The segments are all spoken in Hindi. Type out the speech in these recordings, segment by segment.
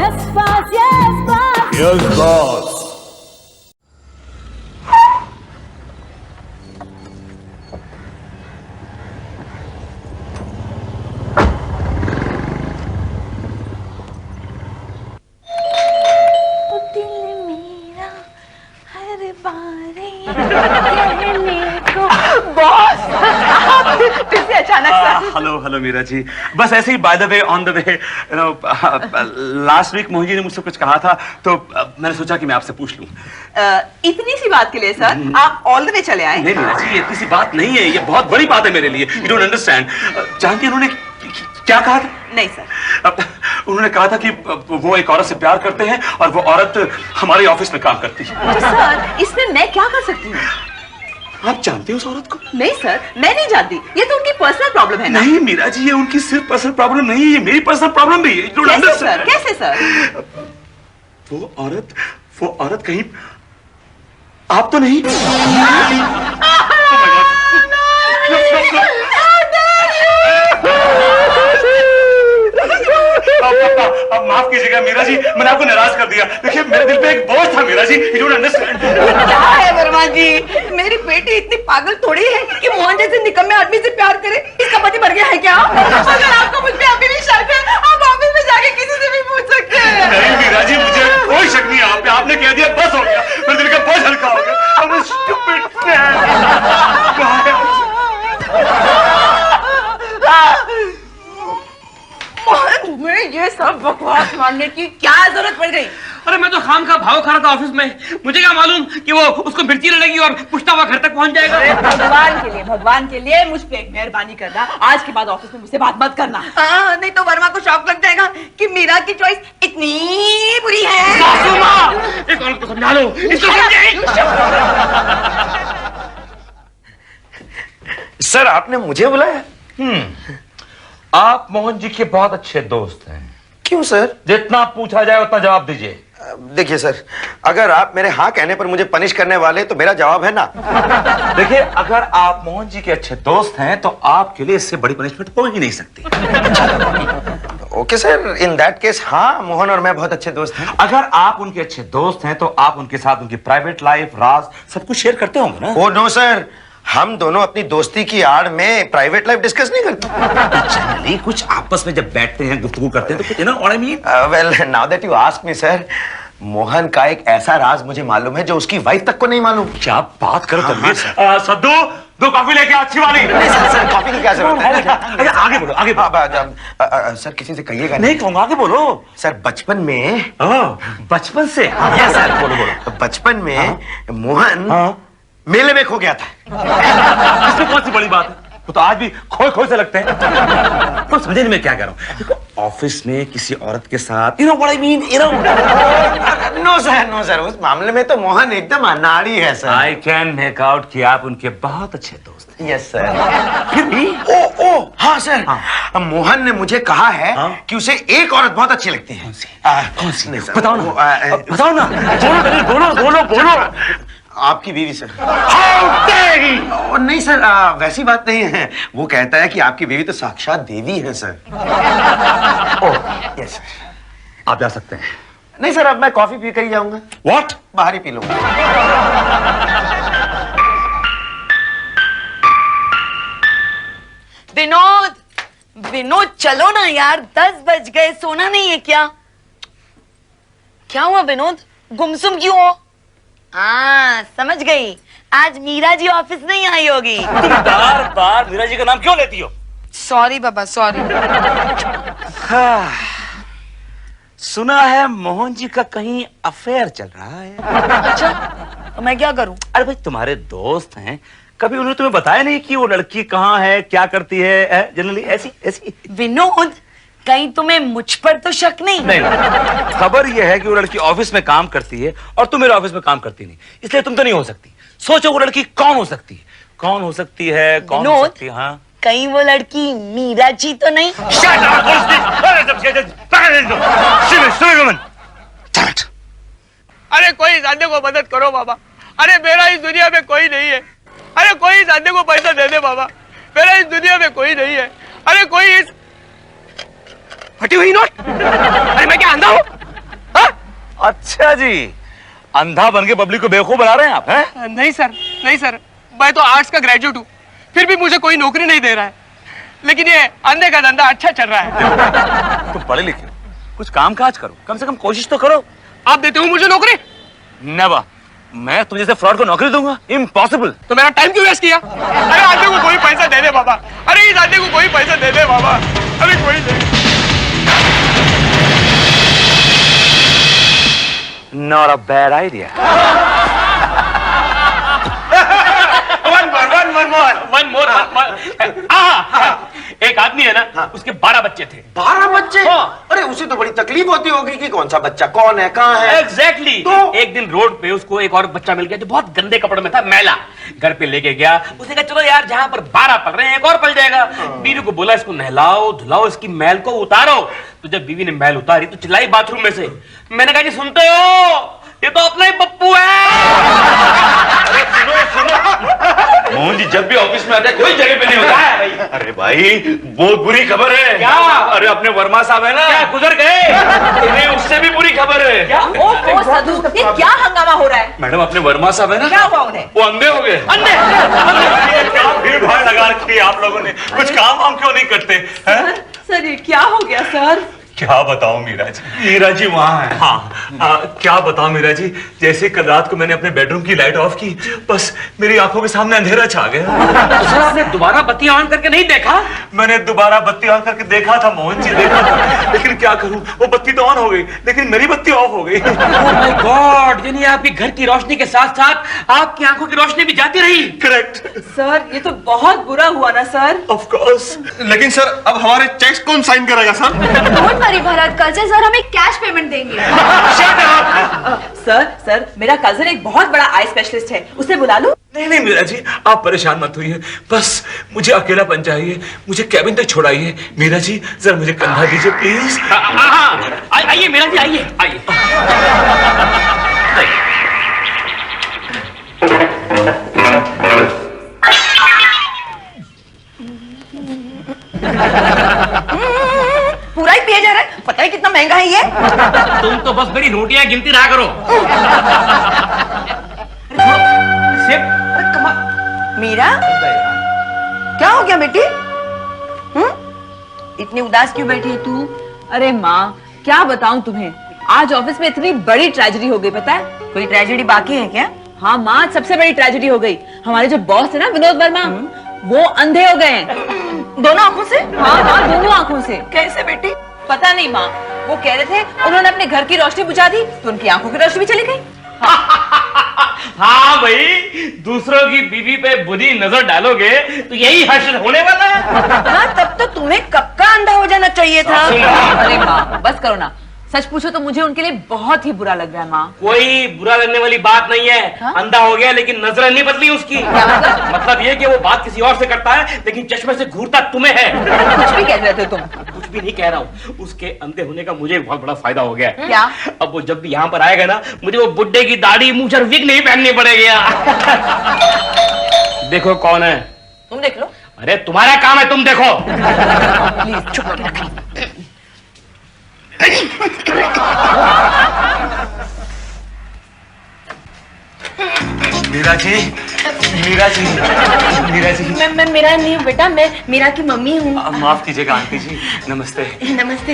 Yes, boss. Yes, boss. Yes, boss. दिल मेरा हर बारी कहने को बॉस कैसे अचानक से हेलो हेलो मीरा जी, बस ऐसे ही by the way on the way last week Mohan ji ने मुझसे कुछ कहा था तो मैंने सोचा कि मैं आपसे पूछ लूं। इतनी सी बात के लिए सर आप ऑल द वे चले आए। नहीं मीरा जी, ये इतनी सी बात नहीं है, ये बहुत बड़ी बात है मेरे लिए। You don't understand. जानती हैं उन्होंने क्या कहा था? नहीं सर। उन्होंने कहा था कि वो एक औरत से प्यार करते हैं और वो औरत हमारे ऑफिस में काम करती है। तो सर इसमें मैं क्या कर सकती हूँ? आप जानते हो उस औरत को? नहीं सर मैं नहीं जानती, ये तो उनकी पर्सनल प्रॉब्लम है ना। नहीं मीरा जी, ये उनकी सिर्फ पर्सनल प्रॉब्लम नहीं है, ये मेरी पर्सनल प्रॉब्लम भी है। You don't कैसे understand. सर? कैसे सर? वो औरत कहीं आप तो नहीं? अब माफ कीजिएगा मीरा जी, मैंने आपको नाराज कर दिया। देखिए मेरे दिल पे एक बोझ था Meera ji. You don't understand. क्या है वर्मा जी, मेरी बेटी इतनी पागल थोड़ी है कि मोहन जैसे निकम्मे आदमी से प्यार करे। इसका पति मर गया है क्या? अगर आपको मुझ पे अभी भी शक है आप ऑफिस में जाके किसी से भी पूछ सकते हैं। नहीं मीरा जी, मुझे कोई शक नहीं है आप पे। आपने कह दिया बस हो गया, मेरे दिल का बोझ हल्का हो गया। I'm a stupid तुम्हें ये सब बकवास मानने की क्या जरूरत पड़ गई? अरे मैं तो खाम का भाव खा रहा था ऑफिस में। मुझे क्या मालूम कि वो उसको मिर्ची लड़ेगी और पुछता हुआ घर तक पहुंच जाएगा। अरे भगवान के लिए मुझ पे एक मेहरबानी करना, आज के बाद ऑफिस में मुझसे बात मत करना। नहीं तो वर्मा को शौक लग जाएगा कि मीरा की चॉइस इतनी बुरी है। इस औरत को समझा लो, इसको सर आपने मुझे बुलाया? आप मोहन जी के बहुत अच्छे दोस्त हैं। क्यों सर? जितना पूछा जाए उतना जवाब दीजिए। देखिए सर, अगर आप मेरे हाँ कहने पर मुझे पनिश करने वाले तो मेरा जवाब है ना। देखिए अगर आप मोहन जी के अच्छे दोस्त हैं तो आपके लिए इससे बड़ी पनिशमेंट हो ही नहीं सकती। Okay sir, in that case हाँ, मोहन और मैं बहुत अच्छे दोस्त हैं। अगर आप उनके अच्छे दोस्त हैं तो आप उनके साथ उनकी प्राइवेट लाइफ, राज सब कुछ शेयर करते होंगे ना? ओ नो सर, हम दोनों अपनी दोस्ती की आड़ में प्राइवेट लाइफ डिस्कस नहीं करते। जनरली कुछ आपस में जब बैठते हैं, गुफ्तगू करते हैं तो कुछ ना और well now that you ask me sir, Mohan का एक ऐसा राज मुझे मालूम है जो उसकी वाइफ तक को नहीं मालूम। क्या बात करो तनवीर। सद्दू दो कॉफी लेके अच्छी वाली। नहीं सर, कॉफी की क्या जरूरत है? आगे बोलो आगे बोलो। सर किसी से कहिएगा नहीं कहूंगा, आगे बोलो। सर बचपन में बचपन से? यस सर, बोलो बोलो। बचपन में मोहन मेले में खो गया था। इसमें कौन सी बड़ी बात है? वो तो आज भी खोए खोए से लगते हैं। तो समझे नहीं मैं क्या कह रहा हूँ। देखो ऑफिस में किसी औरत के साथ you know what I mean, you know? No sir, उस मामले में तो मोहन एकदम अनाड़ी है sir. I can make out कि आप उनके बहुत अच्छे दोस्त हैं। Yes sir. फिर भी ओ हाँ सर, मोहन ने मुझे कहा है कि उसे एक औरत बहुत अच्छी लगती है। कौन सी? नहीं सर, बताओ ना, बताओ ना। बोलो। आपकी बीवी सर। नहीं सर, वैसी बात नहीं है। वो कहता है कि आपकी बीवी तो साक्षात देवी है सर। Yes sir. आप जा सकते हैं। नहीं सर, अब मैं कॉफी पी कर ही जाऊंगा। What? बाहर ही पी लूंगा। विनोद चलो ना यार, 10 बज गए, सोना नहीं है क्या? क्या हुआ विनोद, गुमसुम क्यों हो? हाँ समझ गई, आज मीरा जी ऑफिस नहीं आई होगी। तुम बार मीरा जी का नाम क्यों लेती हो? सॉरी बाबा, सॉरी। सुना है मोहन जी का कहीं अफेयर चल रहा है। अच्छा, तो मैं क्या करूं? अरे भाई तुम्हारे दोस्त हैं, कभी उन्होंने तुम्हें बताया नहीं कि वो लड़की कहाँ है, क्या करती है? जनरली ऐसी विनोद, कहीं तुम्हें मुझ पर तो शक नहीं? नहीं, खबर यह है कि वो लड़की ऑफिस में काम करती है और तुम मेरे ऑफिस में काम करती नहीं, इसलिए तुम तो नहीं हो सकती। सोचो वो लड़की कौन हो सकती है? कौन हो सकती है? कौन हो सकती है? हाँ, कहीं वो लड़की मीरा जी तो नहीं? अरे कोई साधे को मदद करो बाबा। अरे मेरा इस दुनिया में कोई नहीं है। अरे कोई साधे को पैसा दे दे बाबा, मेरा इस दुनिया में कोई नहीं है। अरे कोई इस फटी हुई नोट। अरे मैं क्या अंधा हूँ? अच्छा जी, अंधा बन के पब्लिक को बेवकूफ बना रहे हैं आप, हैं? नहीं सर, नहीं सर, मैं तो आर्ट्स का ग्रेजुएट हूँ, फिर भी मुझे कोई नौकरी नहीं दे रहा है। लेकिन ये अंधे का धंधा अच्छा चल रहा है। तुम पढ़े लिखे हो, कुछ काम काज करो, कम से कम कोशिश तो करो। आप देते हो मुझे नौकरी? नेवर, मैं तुझे जैसे फ्रॉड को नौकरी दूंगा? इम्पॉसिबल। तो मेरा टाइम क्यों वेस्ट किया? अरे आदमी को कोई पैसा दे दे बाबा, अरे इस आदमी को कोई पैसा दे दे बाबा, अरे कोई दे। Not a bad idea. One more. एक आदमी है ना, उसके 12 बच्चे थे। 12 बच्चे? अरे उसे तो बड़ी तकलीफ होती होगी कि कौन सा बच्चा कौन है, कहाँ है। एग्जैक्टली। तो? एक दिन रोड पे उसको एक और बच्चा मिल गया जो बहुत गंदे कपड़े में था, मैला। घर पे लेके गया, उसने कहा चलो यार जहाँ पर 12 पल रहे हैं एक और पल जाएगा। बीवी को बोला इसको नहलाओ धुलाओ, इसकी मैल को उतारो। तो जब बीवी ने मैल उतारी तो चिल्लाई बाथरूम में से, मैंने कहा जी सुनते हो, ये तो अपना ही पप्पू है। मोहन जी जब भी ऑफिस में आते हैं कोई जगह पे नहीं होता है। अरे भाई बहुत बुरी खबर है। क्या? अरे अपने वर्मा साहब है ना, क्या गुजर गए? इन्हें उससे भी बुरी खबर है। क्या? ओ साधु, ये क्या हंगामा हो रहा है? मैडम अपने वर्मा साहब है ना, क्या हुआ उन्हें? वो अंधे हो गए। अंधे? क्या भीड़ भाड़ लगा रखी है आप लोगों ने, कुछ काम वाम क्यों नहीं करते हैं? सर ये क्या हो गया सर? क्या बताऊं मीरा जी, मीरा जी वहाँ है। हाँ क्या बताऊं मीरा जी, जैसे कल रात को मैंने अपने बेडरूम की लाइट ऑफ की, बस मेरी आंखों के सामने अंधेरा छा गया। तो सर आपने दोबारा बत्ती ऑन करके नहीं देखा? मैंने दोबारा बत्ती ऑन करके देखा था मोहन जी, देखा था, लेकिन क्या करूं, वो बत्ती तो ऑन हो गई लेकिन मेरी बत्ती ऑफ हो गई। ओह माय गॉड, यानी आपके घर की रोशनी के साथ साथ आपकी आंखों की रोशनी भी जाती रही। करेक्ट। सर ये तो बहुत बुरा हुआ ना सर। Of course. लेकिन सर अब हमारे चेक्स कौन साइन करेगा सर? डोंट वरी भरत, कल से सर हमें कैश पेमेंट देंगे। सर मेरा कजन एक बहुत बड़ा आई स्पेशलिस्ट है, उसे बुला लो। नहीं नहीं मीरा जी आप परेशान मत होइए, बस मुझे अकेलापन चाहिए, मुझे कैबिन तक छोड़ाइए। मीरा जी जरा मुझे कंधा दीजिए प्लीज। आइए मेरा जी, आइए आइए। पूरा ही पिया जा रहा है, पता है कितना महंगा है ये। तुम तो बस मेरी रोटियां गिनती रहा करो। मीरा क्या हो गया बेटी? इतनी उदास क्यों बैठी है तू? अरे माँ क्या बताऊं तुम्हें, आज ऑफिस में इतनी बड़ी ट्रेजेडी हो गई, पता है? कोई ट्रेजेडी बाकी है क्या? हाँ माँ, सबसे बड़ी ट्रेजेडी हो गई। हमारे जो बॉस है ना विनोद वर्मा, वो अंधे हो गए हैं। दोनों आंखों से? हाँ दोनों आंखों से। कैसे बेटी? पता नहीं माँ, वो कह रहे थे उन्होंने अपने घर की रोशनी बुझा दी तो उनकी आंखों की रोशनी भी चली गई। हाँ भाई, दूसरों की बीवी पे बुरी नजर डालोगे तो यही हश्र होने वाला है। हाँ तब तो तुम्हें कब का अंधा हो जाना चाहिए था। अरे माँ बस करो ना, सच पूछो तो मुझे उनके लिए बहुत ही बुरा लग रहा है माँ। कोई बुरा लगने वाली बात नहीं है। हाँ? अंधा हो गया लेकिन नजर नहीं बदली उसकी। मतलब ये कि वो बात किसी और से करता है लेकिन चश्मे से घूरता तुम्हें है। कुछ भी कह रहे थे तुम। कुछ भी नहीं कह रहा हूँ, उसके अंधे होने का मुझे बहुत बड़ा फायदा हो गया है। क्या? अब वो जब भी यहाँ पर आएगा ना, मुझे वो बुड्ढे की दाढ़ी मुंह पर विग नहीं पहननी पड़ेगी। देखो कौन है? तुम देख लो। अरे तुम्हारा काम है, तुम देखो। प्लीज चुप करके रखना। मीरा जी, मीरा जी, मीरा जी। मैं मेरा नहीं हूँ बेटा, मैं मीरा की मम्मी हूँ। माफ कीजिएगा आंटी जी, नमस्ते। नमस्ते।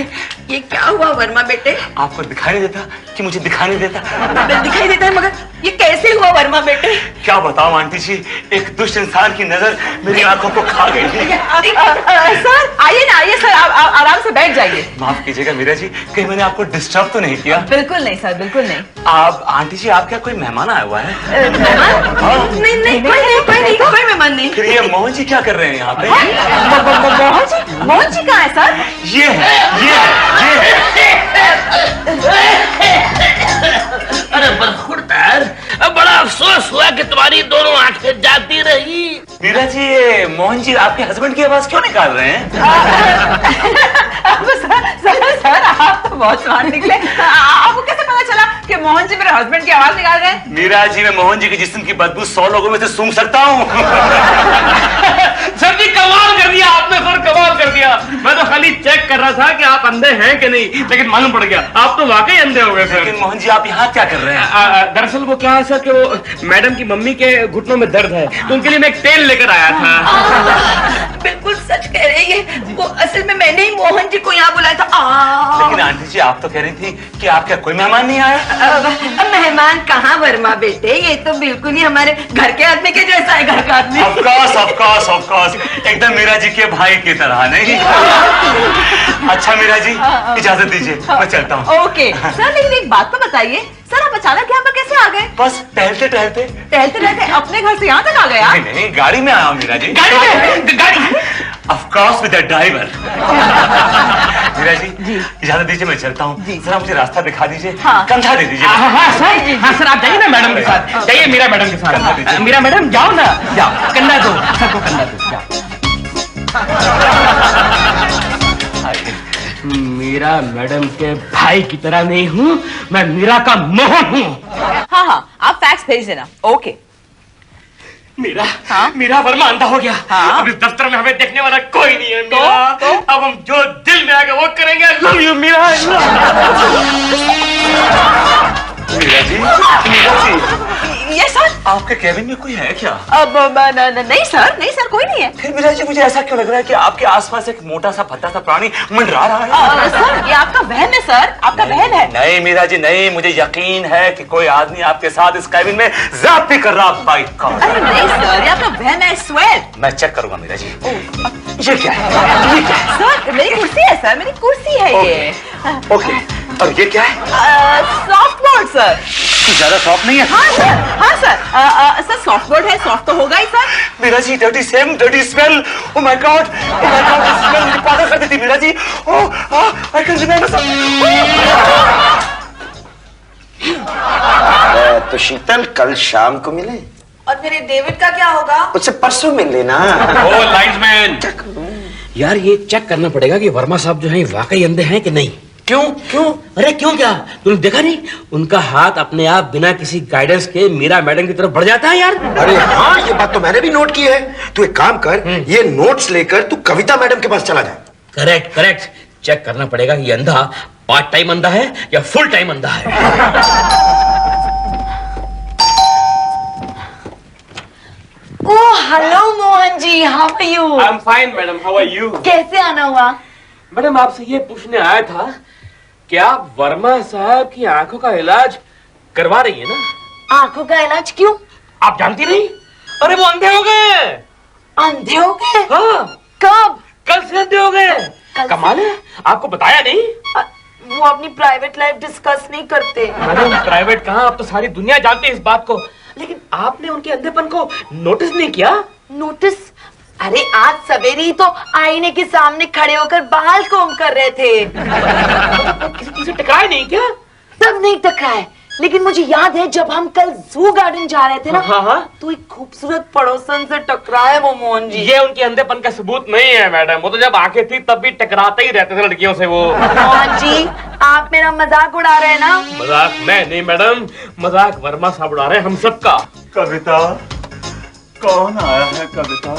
ये क्या हुआ वर्मा बेटे? आपको दिखाई नहीं देता कि मुझे दिखाई नहीं देता? दिखाई देता है मगर ये कैसे हुआ वर्मा बेटे? क्या बताऊं आंटी जी, एक दुष्ट इंसान की नजर मेरी आंखों को खा गई थी। सर आइए ना, आइए सर, आप आराम से बैठ जाइए। माफ कीजिएगा मीरा जी, कहीं मैंने आपको डिस्टर्ब तो नहीं किया? बिल्कुल नहीं सर, बिल्कुल नहीं। आप आंटी जी, आप क्या कोई मेहमान आया हुआ है? नहीं कोई मेहमान नहीं। फिर ये मोहन जी क्या कर रहे हैं यहाँ पे? मोहन जी कहाँ है सर? ये अरे बरखुरदार, बड़ा अफसोस हुआ कि तुम्हारी दोनों आंखें जाती रही। मीरा जी, ये मोहन जी आपके हस्बैंड की आवाज क्यों निकाल रहे हैं? सर आप तो बहुत स्मार्ट निकले। आपको कैसे पता चला कि मोहन जी मेरे हस्बैंड की आवाज निकाल रहे हैं? मीरा जी, मैं मोहन जी के जिस्म की बदबू 100 लोगों में से सूंघ सकता हूँ। सर जी कमाल कर दिया आपने, सर कमाल कर दिया। मैं तो खाली चेक कर रहा था कि आप अंधे हैं कि नहीं, लेकिन मालूम पड़ गया आप तो वाकई अंधे हो गए सर। लेकिन मोहन जी आप यहाँ क्या कर रहे हैं? दरअसल वो क्या है सर कि वो मैडम की मम्मी के घुटनों में दर्द है, तो उनके लिए मैं एक तेल लेकर आया था। बिल्कुल सच कह रही है वो, असल में मैंने ही मोहन जी को यहाँ बुलाया था। लेकिन आंटी जी आप तो कह रही थी कि आपका कोई मेहमान नहीं आया। मेहमान कहाँ वर्मा बेटे, ये तो बिल्कुल ही हमारे घर के आदमी के जैसा है, घर का आदमी। ऑफ कोर्स एकदम मीरा जी के भाई की तरह। नहीं अच्छा मीरा जी इजाजत दीजिए, मैं चलता हूँ। ओके सर, लेकिन एक बात तो बताइए सर, आप अचानक यहाँ पर कैसे आ गए? बस टहलते टहलते अपने घर से यहाँ तक आ गए आप? नहीं गाड़ी में आया हूँ Meera ji. Of course with the driver. Meera ji इजाजत दीजिए, मैं चलता हूँ। जरा मुझे रास्ता दिखा दीजिए, कंधा दे दीजिए। हाँ सर आप जाइए ना मैडम के साथ, जाइए मीरा मैडम के साथ। मीरा मैडम जाओ ना, जाओ कंधा दो सर को, कंधा दो जाओ। मीरा मैडम के भाई की तरह नहीं हूँ, मैं मीरा का मोहन हूँ। हाँ आप फैक्स भेज देना। ओके मीरा, मीरा वर्मा अंधा हो गया। अब इस दफ्तर में हमें देखने वाला कोई नहीं है मीरा। अब हम जो दिल में आगे वो करेंगे। Love you Meera. मीरा जी ये सर आपके केबिन में कोई है क्या? अब नहीं सर कोई नहीं है। फिर मीरा जी मुझे ऐसा क्यों लग रहा है कि आपके आसपास एक मोटा सा भद्दा सा प्राणी मंडरा रहा है? सर ये आपका वहम है सर, आपका वहम है। नहीं मीरा जी नहीं, मुझे यकीन है कि कोई आदमी आपके साथ इस केबिन में ज़्यादती कर रहा बाइक का। अरे नहीं सर, ये आपका वहम है, स्वेर। मैं चेक करूंगा मीरा जी। ये क्या है? ये क्या है? सर मेरी कुर्सी है सर, मेरी कुर्सी है ये। ओके और ये क्या है? Soft board sir. कुछ ज्यादा सॉफ्ट नहीं है? हाँ सर सॉफ्ट बोर्ड है, सॉफ्ट तो होगा ही sir. Meera ji dirty same dirty smell. Oh my god smell मुझे पागल कर देती Meera ji. Oh I can remember. तो शीतल कल शाम को मिले। और मेरे डेविड का क्या होगा? उससे परसों मिल लेना। ओ लाइन्समैन, यार ये चेक करना पड़ेगा कि वर्मा साहब जो हैं वाकई अंधे हैं कि नहीं। क्यों? अरे क्यों क्या? तुमने देखा नहीं उनका हाथ अपने आप बिना किसी गाइडेंस के मीरा मैडम की तरफ बढ़ जाता है यार। अरे हाँ ये बात तो मैंने भी नोट की है। तू एक काम कर, ये नोट्स लेकर तू कविता मैडम के पास चला जा। करेक्ट चेक करना पड़ेगा कि अंधा पार्ट टाइम अंधा है या फुल टाइम अंधा है। Oh hello Mohan ji, how are you? I am fine madam, how are you? कैसे आना हुआ? मैडम आपसे ये पूछने आया था, क्या आप वर्मा साहब की आंखों का इलाज करवा रही है ना? आंखों का इलाज क्यों? आप जानती नहीं? अरे वो अंधे हो गए। अंधे हो गए? हाँ। कब? कल से अंधे हो गए। कमाल है, आपको बताया नहीं? वो अपनी प्राइवेट लाइफ डिस्कस नहीं करते। मैडम प्राइवेट कहाँ, अब तो सारी दुनिया जानती है इस बात को। लेकिन आपने उनके अंधेपन को नोटिस नहीं किया? नोटिस? अरे आज सवेरे ही तो आईने के सामने खड़े होकर बाल कोम कर रहे थे। किसी टकराए नहीं क्या? तब नहीं टकराए, लेकिन मुझे याद है जब हम कल जू गार्डन जा रहे थे ना, तो एक खूबसूरत पड़ोसन से टकराए वो मोहन जी। ये उनके अंधेपन का सबूत नहीं है मैडम, वो तो जब आंखें थी तब भी टकराते ही रहते थे लड़कियों से वो। मोहन जी आप मेरा मजाक उड़ा रहे हैं ना? मजाक मैं नहीं मैडम, मजाक वर्मा साहब उड़ा रहे हैं हम सबका। कविता कौन आया है? कविता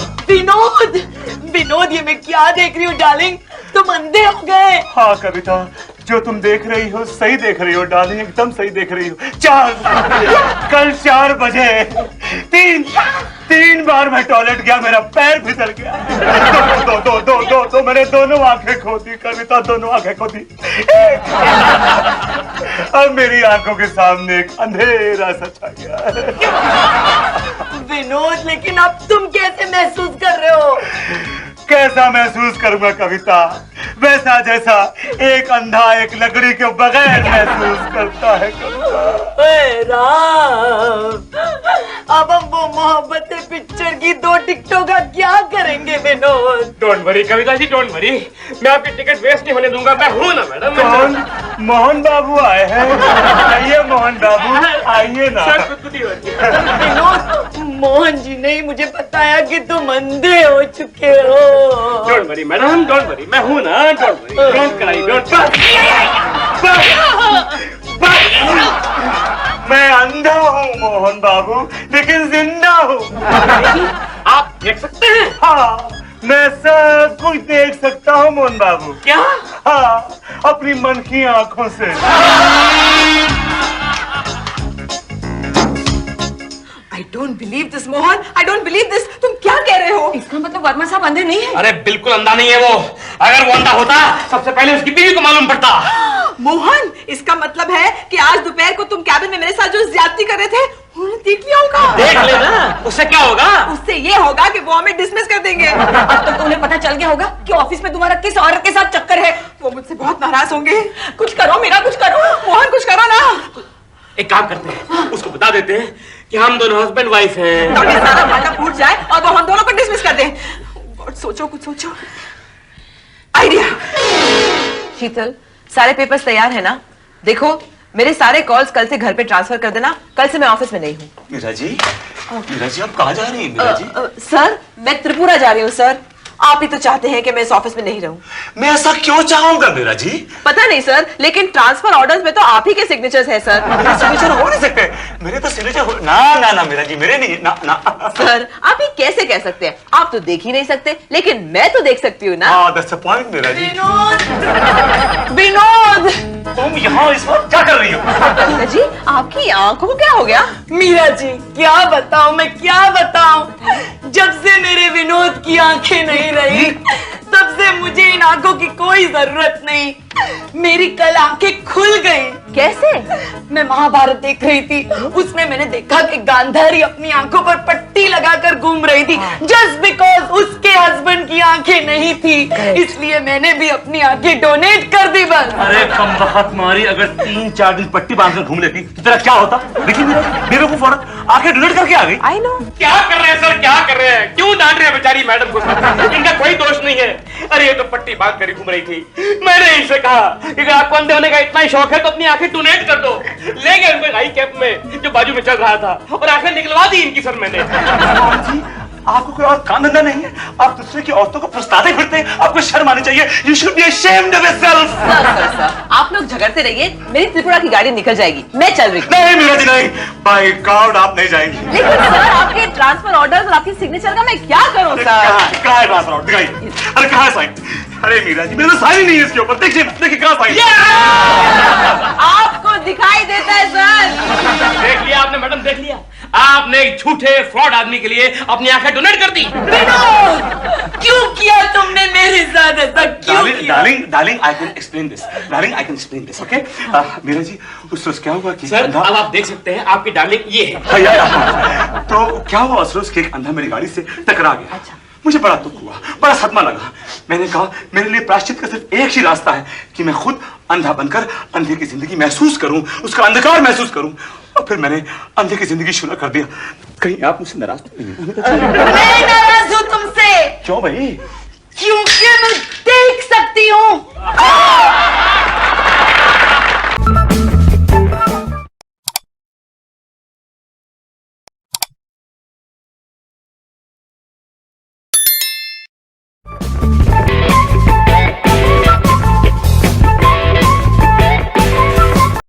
विनोद ये मैं क्या देख रही हूँ डार्लिंग, तुम अंधे हो गए। हाँ कविता, जो तुम देख रही हो सही देख रही हो डार्लिंग, एकदम सही देख रही हो। कल 4 बजे 3 बार मैं टॉयलेट गया, मेरा पैर फिसल गया। दो मैंने दोनों आंखें खो दी कविता, दोनों आंखें खो दी। अब मेरी आंखों के सामने एक अंधेरा सा छा गया। विनोद लेकिन अब तुम कैसे महसूस कर रहे हो? कैसा महसूस करूंगा कविता? वैसा जैसा एक अंधा एक लकड़ी के बगैर महसूस करता है अब हम वो मोहब्बत पिक्चर की 2 टिकटों का क्या करेंगे Vinod? Don't worry Kavita ji, don't worry, मैं आपकी टिकट वेस्ट नहीं होने दूंगा। मैं हूं ना मैडम। कौन? मोहन बाबू आए हैं। आइए मोहन बाबू, आइए ना। विनोद मोहन जी ने ही मुझे बताया कि तुम अंधे हो चुके हो। Don't worry madam, don't worry, मैं हूं ना। Don't worry, don't cry, don't. मैं अंधा हूँ मोहन बाबू, लेकिन जिंदा हूँ। आप देख सकते हैं? हाँ मैं सब कुछ देख सकता हूँ मोहन बाबू। क्या? हाँ, अपनी मन की आंखों से। I don't believe this, Mohan. I don't believe this। तुम क्या कह रहे हो? इसका मतलब वर्मा साहब अंधे नहीं है? अरे बिल्कुल अंधा नहीं है वो। अगर वो अंधा होता सबसे पहले उसकी बीवी को मालूम पड़ता। मोहन, इसका मतलब है कि आज दोपहर को तुम कैबिन में मेरे साथ जो ज्यादती कर रहे थे उन्होंने देख लिया होगा। देख लेना, उससे क्या होगा? उससे ये होगा कि वो हमें डिसमिस कर देंगे। अब तक उन्हें पता चल गया होगा कि ऑफिस में तुम्हारा किस औरत के साथ चक्कर है। वो मुझसे बहुत नाराज होंगे। कुछ करो मीरा, कुछ करो। मोहन, कुछ करो ना। एक काम करते हैं, उसको बता देते हैं कि हम दोनों हस्बैंड वाइफ हैं। ताकि सारा घाटा फूट जाए और वो हम दोनों को डिसमिस कर दे। गॉड, सोचो, कुछ सोचो। आइडिया। शीतल, सारे पेपर्स तैयार है ना? देखो, मेरे सारे कॉल्स कल से घर पे ट्रांसफर कर देना। कल से मैं ऑफिस में नहीं हूँ। मीरा जी आप कहाँ जा रही हैं मीरा जी? सर, मैं त्रिपुरा जा रही हूँ सर। आप ही तो चाहते हैं कि मैं इस ऑफिस में नहीं रहूं। मैं ऐसा क्यों चाहूंगा मीरा जी? पता नहीं सर, लेकिन ट्रांसफर ऑर्डर्स में तो आप ही के सिग्नेचर्स हैं सर। मेरे सिग्नेचर हो नहीं सकते। मेरे तो सिग्नेचर हो ना ना ना मीरा जी, मेरे नहीं ना ना। सर, आप ही कैसे कह सकते हैं? आप तो देख ही नहीं सकते, लेकिन मैं तो देख सकती हूँ ना। हाँ, that's the point Meera ji. Vinod, तुम यहाँ इस वक्त क्या कर रही हो? मीरा जी, आपकी आंखों को क्या हो गया? मीरा जी, क्या बताऊं मैं, क्या बताऊं। जब से मेरे विनोद की आंखें नहीं रही तब से मुझे इन आंखों की कोई जरूरत नहीं। मेरी कल आंखें खुल गई। कैसे? मैं महाभारत देख रही थी, उसमें मैंने देखा कि गांधारी अपनी आंखों पर पट्टी लगाकर घूम रही थी, जस्ट बिकॉज उसके हस्बैंड की आंखें नहीं थी। इसलिए मैंने भी अपनी आंखें डोनेट कर दी बस। अरे कम वक्त मारी, अगर 3-4 दिन पट्टी बांधकर घूम लेती तो तेरा क्या होता? देखिए मीरा जी, बेवकूफ औरत आंखें डोनेट करके आ गई। I know. क्या कर रहे हैं सर, क्या कर रहे हैं? क्यों डांट रहे हैं बेचारी मैडम को? इनका कोई दोष नहीं है। अरे ये तो पट्टी बांध कर घूम रही थी। मैंने इनसे कहा कि अगर आपको अंधे होने का इतना ही शौक है तो अपनी आंखें डोनेट कर दो। ले गए उनको हाई कैप में जो बाजू में चल रहा था और आंखें निकलवा दी इनकी सर मैंने। जी, आपको कोई और काम धंधा नहीं है? आप दूसरे की औरतों को प्रस्ताते फिरते हैं। आपको शर्म आनी चाहिए। You should be ashamed of yourself. Sir, आप लोग झगड़ते रहिए, मेरी त्रिपुरा की गाड़ी निकल जाएगी, मैं चल रही हूँ। नहीं मीरा जी नहीं, बाय गॉड आप नहीं जाएंगी। लेकिन सर, आपके ट्रांसफर ऑर्डर्स और आपकी सिग्नेचर का मैं क्या करूँ सर? कहाँ है ट्रांसफर ऑर्डर? दिखाइए। अरे कहाँ है साइन? अरे मीरा जी, मेरे तो साइन ही नहीं है इसके ऊपर। देखिए देखिए कहाँ साइन? आपको दिखाई देता है सर। देख लिया आपने मैडम, देख लिया आपने एक झूठे फ्रॉड आदमी के लिए अपनी आंखें डोनेट कर दी। क्यों किया तुमने मेरे साथ ऐसा? क्यों किया? Darling I can explain this. Darling I can explain this, okay? Meera ji, उस रोज क्या हुआ कि सर अब आप देख सकते हैं आपकी डार्लिंग ये है। तो क्या हुआ उस रोज कि एक अंधा मेरी गाड़ी से टकरा गया। अच्छा। मुझे बड़ा दुख हुआ, बड़ा सदमा लगा। मैंने कहा मेरे लिए प्रायश्चित का सिर्फ एक ही रास्ता है कि मैं खुद अंधा बनकर अंधे की जिंदगी महसूस करूं, उसका अंधकार महसूस करूं। और फिर मैंने अंधे की जिंदगी शुरू कर दिया। कहीं आप मुझसे नाराज तो नहीं हैं? मैं नाराज हूँ तुमसे। क्यों भाई? क्योंकि मैं देख सकती हूँ